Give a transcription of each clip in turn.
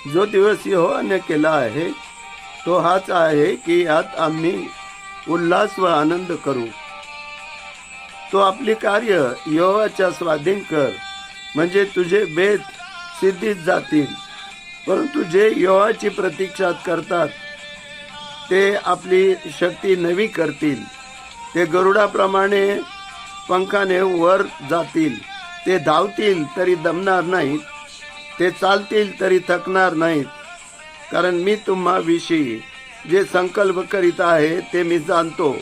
जो दिवस यहोवाने केला आहे तो हाच आहे की यात आम्ही उल्हास व आनंद करू. तो आपली कार्य यहोवाच्या स्वाधीन कर, म्हणजे तुझे बेत सिद्धीत जातील. परंतु जे यहोवाची प्रतीक्षा करतात ते आपली शक्ती नवी करतील. ते गरुडाप्रमाणे पंखाने वर जातील. ते धावतील तरी दमणार नाहीत, ते चालतील तरी थकणार नाहीत. कारण मी तुम्हाविषयी जे संकल्प करीत आहे ते मी जाणतो.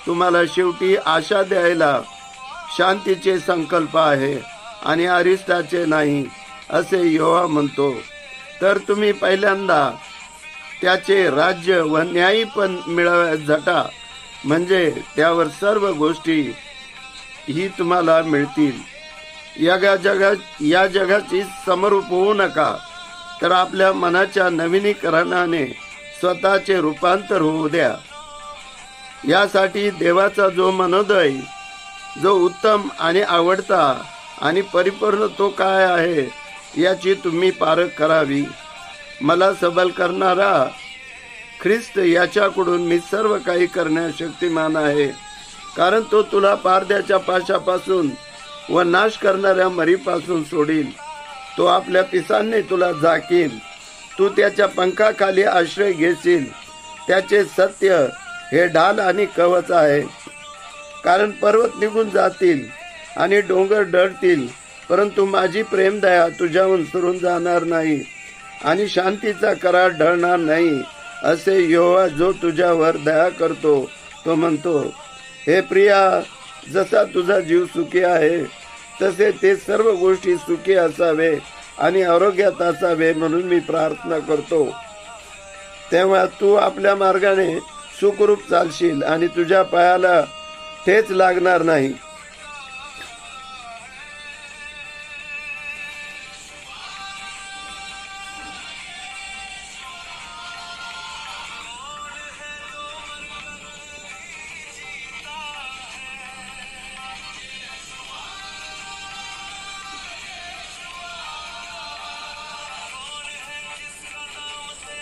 तुम्हाला शेवटी आशा द्यायला शांतीचे संकल्प आहे आणि अरिष्टाचे नाही, असे यहोवा म्हणतो. तर तुम्ही पहिल्यांदा त्याचे राज्य व न्यायी पण मिळवण्यास झटा, म्हणजे त्यावर सर्व गोष्टी ही तुम्हाला मिळतील. या जगाची समरूप होऊ नका, तर आपल्या मनाच्या नवीनीकरणाने स्वतःचे रूपांतर होऊ द्या. यासाठी देवाचा जो मनोदय, जो उत्तम आणि आवडता आणि परिपूर्ण तो काय आहे याची तुम्ही पारख करावी. मला सबल करणारा ख्रिस्त याच्याकडून मी सर्व काही करण्यास शक्तिमान आहे. कारण तो तुला पारद्याच्या पाशापासून व नाश करणाऱ्या मरीपासून सोडील. तो आपल्या पिसांनी तुला झाकील. तू त्याच्या पंखाखाली आश्रय घेशील. त्याचे सत्य हे ढाल आणि कवच आहे. कारण पर्वत निघून जातील आणि डोंगर डळतील, परंतु माझी प्रेमदया तुझ्याहून सुरून जाणार नाही आणि शांतीचा करार ढळणार नाही, असे यहोवा जो तुझ्यावर दया करतो तो म्हणतो. हे प्रिया, जसा तुझा जीव सुखी आहे तसे ते सर्व गोष्टी सुखी असावे आणि आरोग्यात असावे म्हणून मी प्रार्थना करतो. तेव्हा तू आपल्या मार्गाने सुखरूप चालशील आणि तुझ्या पायाला ठेच लागणार नाही.